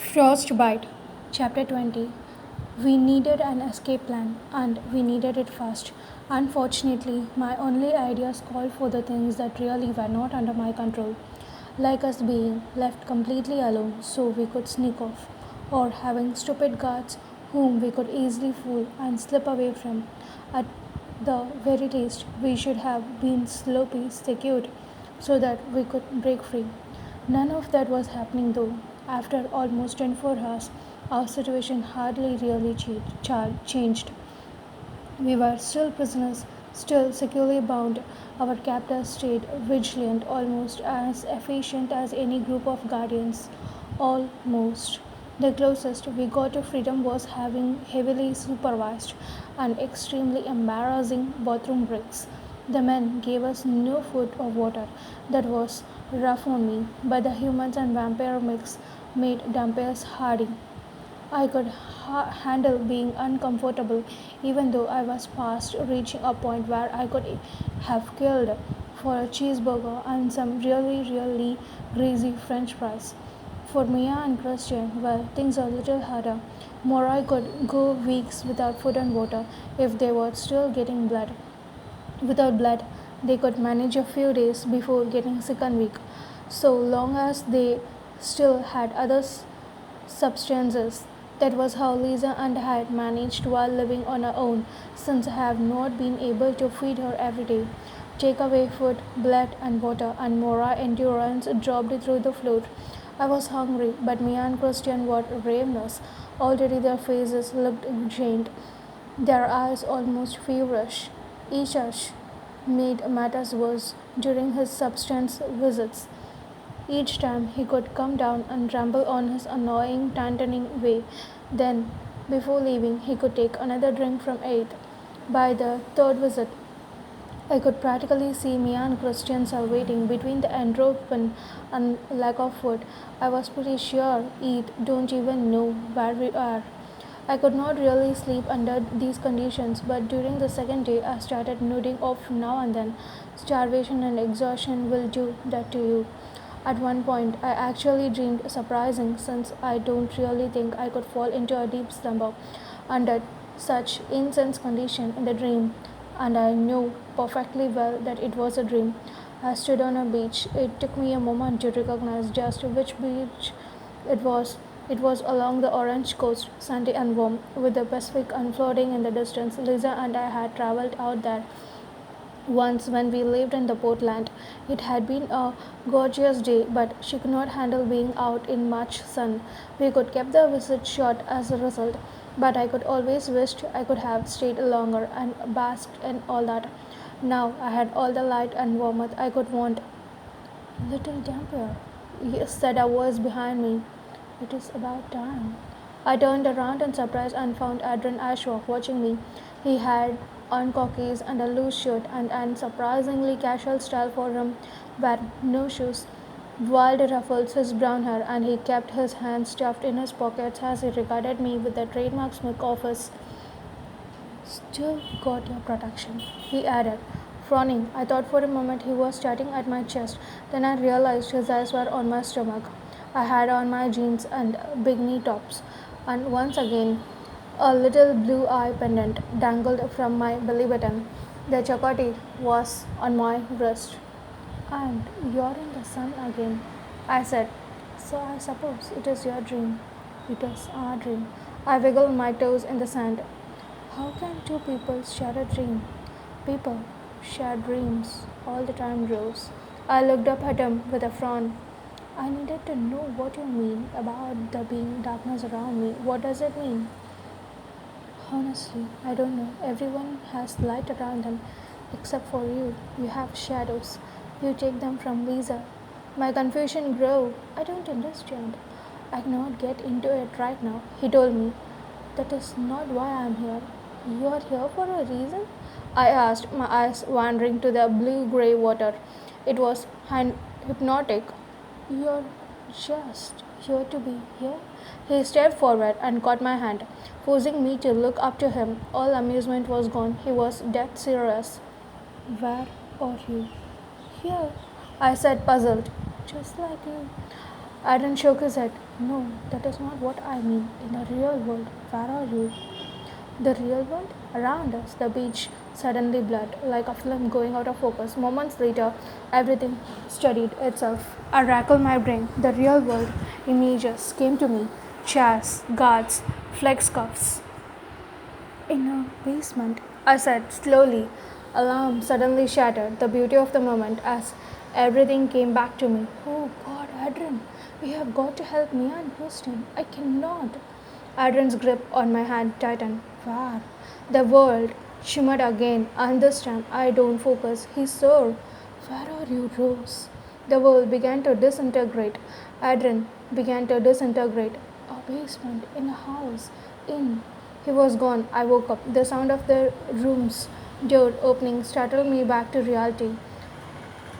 Frostbite, Chapter 20. We needed an escape plan, and we needed it fast. Unfortunately, my only ideas called for the things that really were not under my control, like us being left completely alone so we could sneak off, or having stupid guards whom we could easily fool and slip away from. At the very least, we should have been slowly secured so that we could break free. None of that was happening though. After almost 24 hours, our situation hardly really changed. We were still prisoners, still securely bound. Our captors stayed vigilant, almost as efficient as any group of guardians. Almost. The closest we got to freedom was having heavily supervised and extremely embarrassing bathroom breaks. The men gave us no food or water. That was rough on me, but the humans and vampire mix made vampires hardy. I could handle being uncomfortable, even though I was past reaching a point where I could have killed for a cheeseburger and some really greasy French fries. For Mia and Christian, well, things are a little harder. Morai could go weeks without food and water if they were still getting blood. Without blood, they could manage a few days before getting sick and weak, so long as they still had other substances. That was how Lisa and I had managed while living on our own, since I have not been able to feed her every day. Take away food, blood, and water, and Mora's endurance dropped through the floor. I was hungry, but Mia and Christian were ravenous. Already their faces looked giant, their eyes almost feverish. Ishash made matters worse during his substance visits. Each time he could come down and ramble on his annoying, tantaning way. Then, before leaving, he could take another drink from eight. By the third visit, I could practically see Mia and Christian salvating between the endorphin and lack of food. I was pretty sure Eat don't even know where we are. I could not really sleep under these conditions, but during the second day I started nodding off now and then. Starvation and exhaustion will do that to you. At one point, I actually dreamed surprising since I don't really think I could fall into a deep slumber under such intense condition in the dream, and I knew perfectly well that it was a dream. I stood on a beach. It took me a moment to recognize just which beach it was. It was along the orange coast, sandy and warm, with the Pacific unfolding in the distance. Lisa and I had traveled out there once when we lived in the Portland. It had been a gorgeous day, but she could not handle being out in much sun. We could keep the visit short as a result, but I could always wished I could have stayed longer and basked in all that. Now I had all the light and warmth I could want. Little damper, said a voice behind me. It is about time. I turned around in surprise and found Adrian Ashworth watching me. He had on khakis and a loose shirt and an surprisingly casual style for him, were no shoes. Wild ruffles his brown hair, and he kept his hands stuffed in his pockets as he regarded me with the trademark smirk of his "Still got your protection," he added, frowning. I thought for a moment he was starting at my chest. Then I realized his eyes were on my stomach. I had on my jeans and big knee tops, and once again a little blue eye pendant dangled from my belly button. The chakoti was on my wrist. And you're in the sun again, I said. So I suppose it is your dream. It is our dream. I wiggled my toes in the sand. How can two people share a dream? People share dreams all the time, Rose. I looked up at him with a frown. I needed to know what you mean about the being darkness around me. What does it mean? Honestly, I don't know. Everyone has light around them, except for you. You have shadows. You take them from Lisa. My confusion grew. I don't understand. I cannot get into it right now, he told me. That is not why I am here. You are here for a reason? I asked, my eyes wandering to the blue-gray water. It was hypnotic. You are just here to be here? He stepped forward and caught my hand, forcing me to look up to him. All amusement was gone. He was dead serious. Where are you? Here, I said, puzzled. Just like you. Aaron shook his head. No, that is not what I mean. In the real world, where are you? The real world? Around us, the beach suddenly blurred, like a film going out of focus. Moments later, everything steadied itself. I rackled my brain. The real world images came to me: chairs, guards, flex cuffs. In a basement, I said slowly. Alarm suddenly shattered the beauty of the moment as everything came back to me. Oh God, Adrian, you have got to help me and Christian. I cannot. Adrian's grip on my hand tightened. Where? The world shimmered again, and this time I don't focus. He soared. Where are you, Rose? The world began to disintegrate. Adrian began to disintegrate. A basement, in a house, in. He was gone. I woke up. The sound of the room's door opening startled me back to reality.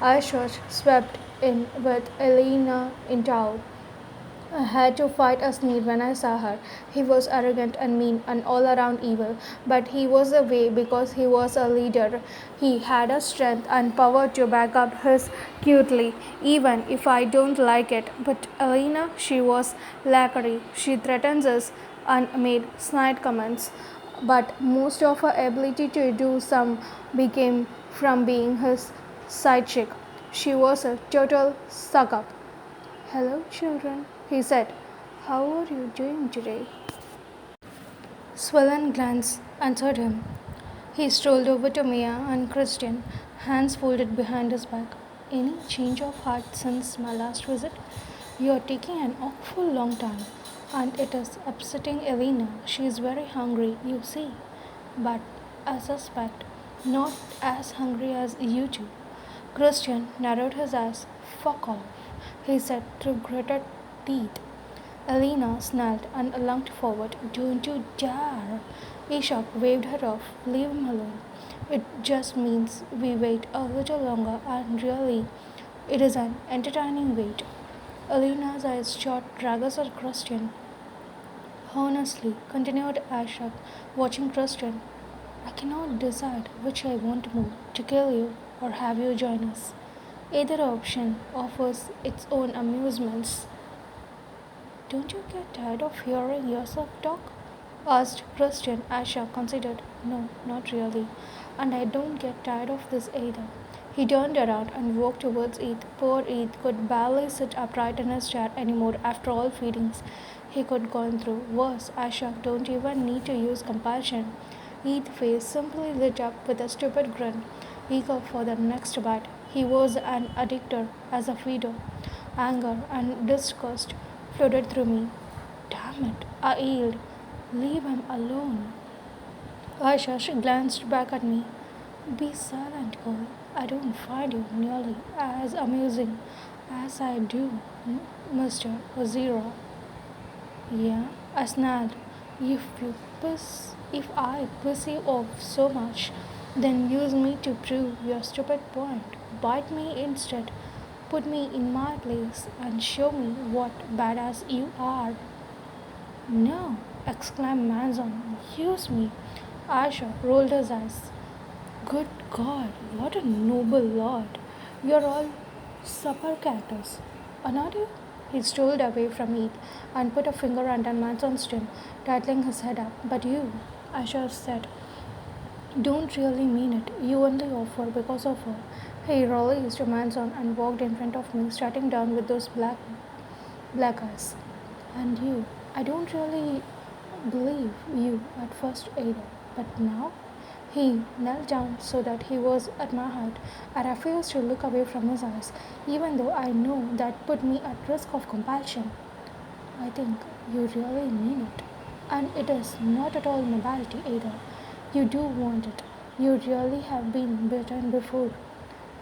I swept in with Elena in tow. I had to fight a sneer when I saw her. He was arrogant and mean and all around evil, but he was away because he was a leader. He had a strength and power to back up his cutely, even if I don't like it. But Elena, she was lacquery. She threatens us and made snide comments. But most of her ability to do some became from being his side chick. She was a total suck up. Hello, children, he said. How are you doing today? Swollen glance answered him. He strolled over to Mia and Christian, hands folded behind his back. Any change of heart since my last visit? You are taking an awful long time, and it is upsetting Elena. She is very hungry, you see. But I suspect not as hungry as you two. Christian narrowed his eyes. Fuck off, he said through gritted teeth. Elena snarled and lunged forward. Don't you dare! Ishak waved her off. Leave him alone. It just means we wait a little longer, and really, it is an entertaining wait. Elena's eyes shot daggers at Christian. Honestly, continued Ashok, watching Christian, I cannot decide which I want to move, to kill you or have you join us. Either option offers its own amusements. Don't you get tired of hearing yourself talk? Asked Christian. Asha considered. No, not really. And I don't get tired of this either. He turned around and walked towards Eith. Poor Eith could barely sit upright in his chair anymore after all feedings he could gone through. Worse, Asha don't even need to use compassion. Eith's face simply lit up with a stupid grin, eager for the next bite. He was an addictor as a feeder. Anger and disgust flooded through me. Damn it, I yelled. Leave him alone. Aisha glanced back at me. Be silent, girl. I don't find you nearly as amusing as I do, Mr. Zero. Yeah, I snarled. If I piss you off so much, then use me to prove your stupid point. Bite me instead. Put me in my place and show me what badass you are. No, exclaimed Manson. Use me. Asha rolled his eyes. Good God, what a noble lord. You're all supper characters, aren't you? He strolled away from Heath and put a finger under Manson's chin, titling his head up. But you, Asha said, don't really mean it. You only offer because of her. He released Manson and walked in front of me, starting down with those black eyes. And you, I don't really believe you at first either. But now? He knelt down so that he was at my height. I refused to look away from his eyes, even though I knew that put me at risk of compulsion. I think you really mean it. And it is not at all nobility either. You do want it. You really have been bitten before.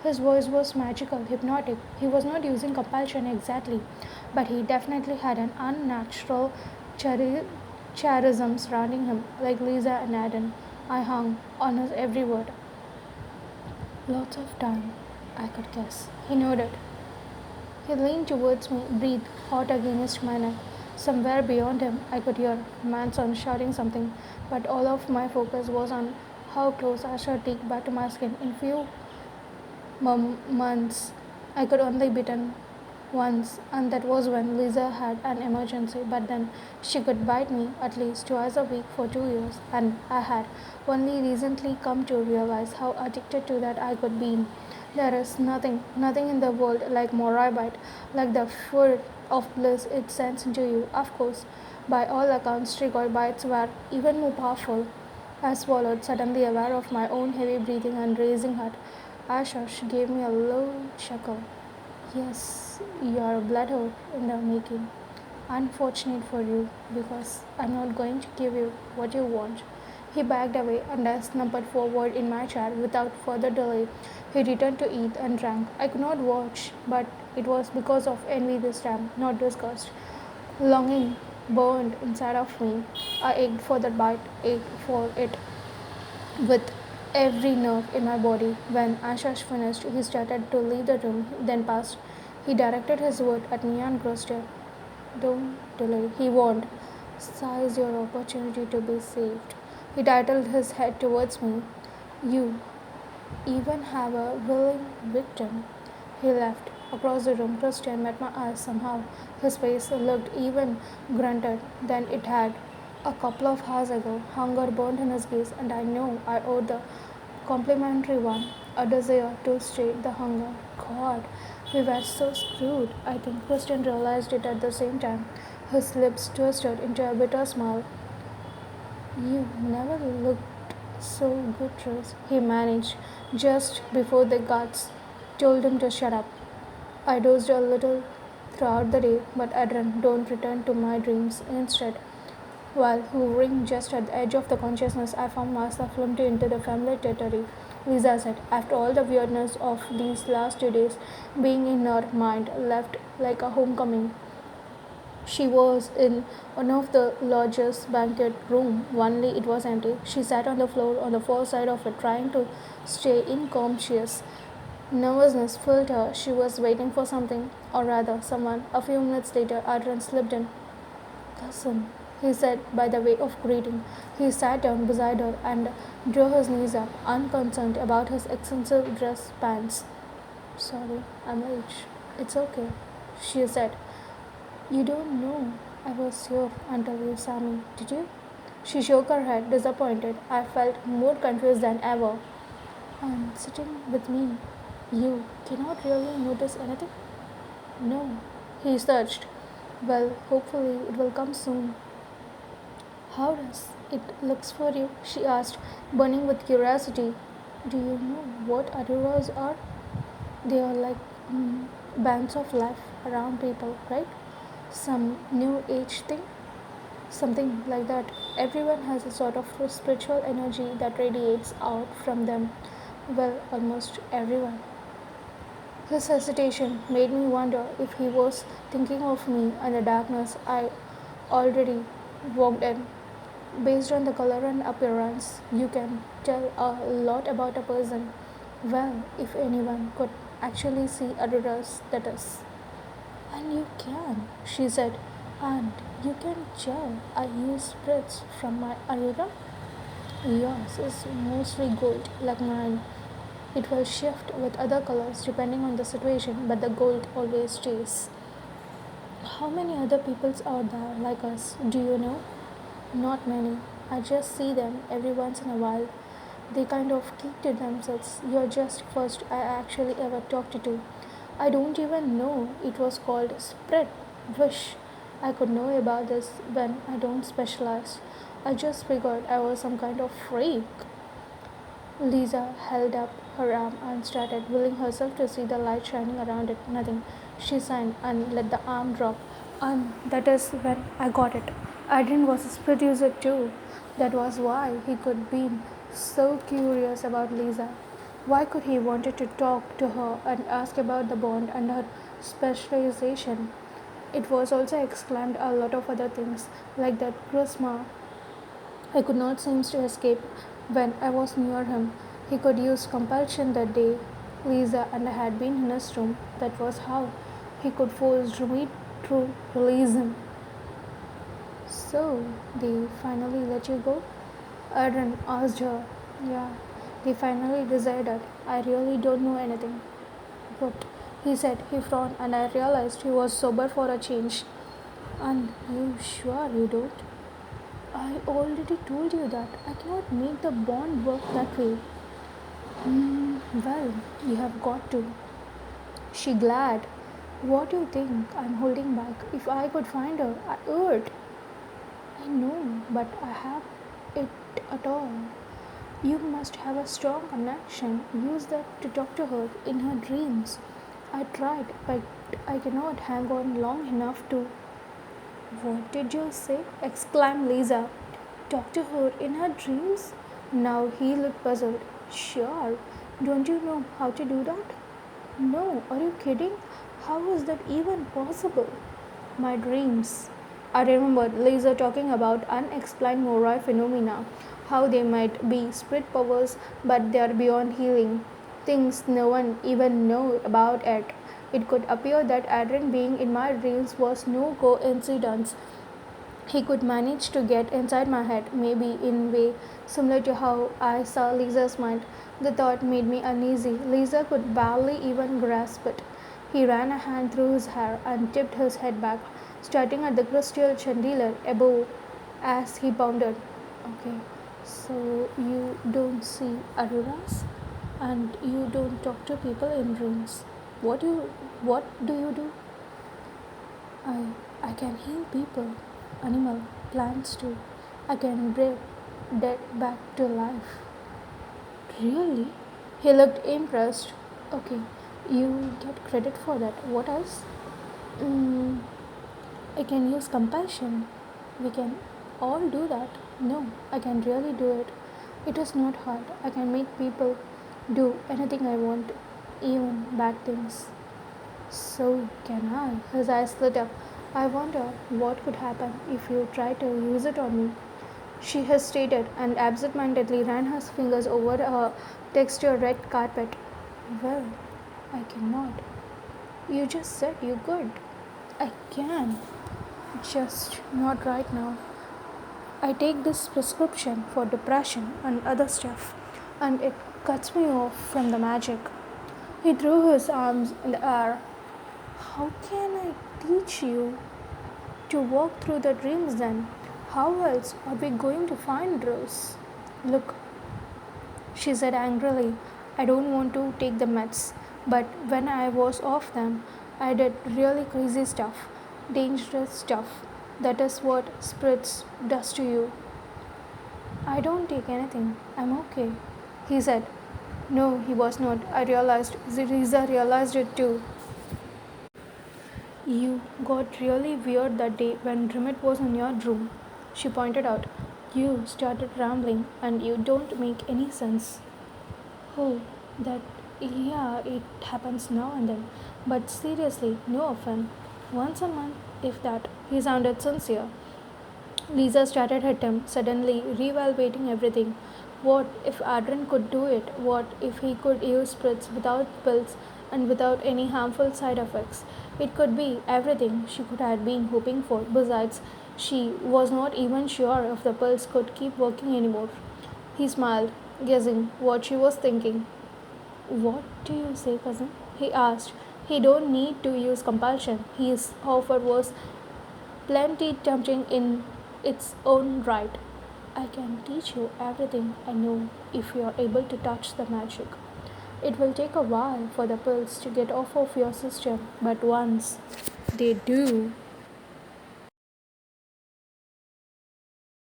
His voice was magical, hypnotic. He was not using compulsion exactly, but he definitely had an unnatural charism surrounding him, like Lisa and Adam. I hung on his every word. Lots of time, I could guess. He nodded. He leaned towards me, breath hot against my neck. Somewhere beyond him, I could hear Manson shouting something, but all of my focus was on how close I should take back to my skin. In few months, I could only bitten once, and that was when Lisa had an emergency. But then she could bite me at least twice a week for 2 years, and I had only recently come to realize how addicted to that I could be. There is nothing in the world like Moribite, like the food of bliss it sends into you. Of course, by all accounts, trigger bites were even more powerful. I swallowed, suddenly aware of my own heavy breathing and racing heart. Ashush gave me a low chuckle. Yes, you are a bloodhound in the making. Unfortunate for you, because I'm not going to give you what you want. He backed away and I slumped forward in my chair without further delay. He returned to eat and drank. I could not watch, but it was because of envy this time, not disgust. Longing burned inside of me. I ached for that bite, ached for it with every nerve in my body. When Ashish finished, he started to leave the room, then passed. He directed his word at me and Groster. Don't delay, he warned. Seize your opportunity to be saved. He titled his head towards me. You even have a willing victim. He left. Across the room, Christian met my eyes somehow. His face looked even grunted than it had a couple of hours ago. Hunger burned in his gaze, and I know I owed the complimentary one a desire to stay the hunger. God, we were so screwed. I think Christian realized it at the same time. His lips twisted into a bitter smile. You never looked so good, Rose. He managed just before the guards told him to shut up. I dozed a little throughout the day, but Adrian don't return to my dreams instead. While hovering just at the edge of the consciousness, I found myself lumped into the familiar territory. Lisa said, after all the weirdness of these last 2 days, being in her mind left like a homecoming. She was in one of the lodge's banquet room, only it was empty. She sat on the floor on the far side of it, trying to stay inconscious. Nervousness filled her. She was waiting for something, or rather, someone. A few minutes later, Adrian slipped in. Cousin, he said by the way of greeting. He sat down beside her and drew his knees up, unconcerned about his expensive dress pants. Sorry, I'm late. It's okay, she said. You don't know I was here until you saw me, did you? She shook her head, disappointed. I felt more confused than ever. And sitting with me, you cannot really notice anything? No, he searched. Well, hopefully it will come soon. How does it looks for you? She asked, burning with curiosity. Do you know what auroras are? They are like bands of life around people, right? Some new age thing? Something like that. Everyone has a sort of spiritual energy that radiates out from them. Well, almost everyone. His hesitation made me wonder if he was thinking of me and the darkness I already walked in. Based on the color and appearance, you can tell a lot about a person. Well, if anyone could actually see auroras, that is. And you can, she said. And you can tell I use spirits from my aurora? Yours is mostly gold, like mine. It will shift with other colors depending on the situation, but the gold always stays. How many other peoples are there like us? Do you know? Not many. I just see them every once in a while. They kind of keep to themselves. You're just first I actually ever talked to. I don't even know it was called spread. Wish I could know about this when I don't specialize. I just figured I was some kind of freak. Lisa held up her arm and started willing herself to see the light shining around it. Nothing. She sighed and let the arm drop. And that is when I got it. Adrian was a spirit user too. That was why he could be so curious about Lisa. Why could he wanted to talk to her and ask about the bond and her specialization? It was also exclaimed a lot of other things, like that charisma I could not seem to escape when I was near him. He could use compulsion that day. Lisa and I had been in his room. That was how he could force me to release him. So, they finally let you go? Aaron asked her. Yeah, they finally decided. I really don't know anything. But he said. He frowned, and I realized he was sober for a change. And you sure you don't? I already told you that. I cannot make the bond work that way. Well, you have got to. She glared. What do you think I'm holding back? If I could find her, I would. I know, but I have it at all. You must have a strong connection. Use that to talk to her in her dreams. I tried, but I cannot hang on long enough to. What did you say? Exclaimed Lisa. Talk to her in her dreams? Now he looked puzzled. Sure. Don't you know how to do that? No, are you kidding? How is that even possible? My dreams. I remembered Lisa talking about unexplained moral phenomena, how they might be spirit powers, but they are beyond healing. Things no one even knew about it. It could appear that Adrian being in my dreams was no coincidence. He could manage to get inside my head, maybe in a way similar to how I saw Lisa's mind. The thought made me uneasy. Lisa could barely even grasp it. He ran a hand through his hair and tipped his head back, starting at the crystal chandelier above as he pounded. Okay, so you don't see auroras and you don't talk to people in dreams. What do you do? I I can heal people, animal, plants too. I can bring dead back to life. Really? He looked impressed. Okay, you get credit for that. What else? Mm, I can use compassion. We can all do that. No, I can really do it. It is not hard. I can make people do anything I want, even bad things. So can I. His eyes lit up. I wonder what could happen if you try to use it on me. She hesitated and absent-mindedly ran her fingers over a textured red carpet. Well, I cannot. You just said you could. I can. Just not right now. I take this prescription for depression and other stuff, and it cuts me off from the magic. He threw his arms in the air. How can I teach you to walk through the dreams then? How else are we going to find Rose? Look, she said angrily, I don't want to take the meds, but when I was off them, I did really crazy stuff, dangerous stuff. That is what spirits does to you. I don't take anything. I'm okay, he said. No, he was not. I realized. Riza realized it too. You got really weird that day when Rimit was in your room, she pointed out. You started rambling and you don't make any sense. Oh, that, yeah, it happens now and then. But seriously, no often. Once a month, if that. He sounded sincere. Lisa started at him, suddenly reevaluating everything. What if Adrian could do it? What if he could use spritz without pills and without any harmful side effects? It could be everything she could have been hoping for. Besides, she was not even sure if the pills could keep working anymore. He smiled, guessing what she was thinking. What do you say, cousin? He asked. He don't need to use compulsion. His offer was plenty tempting in its own right. I can teach you everything I know if you are able to touch the magic. It will take a while for the pills to get off of your system, but once they do,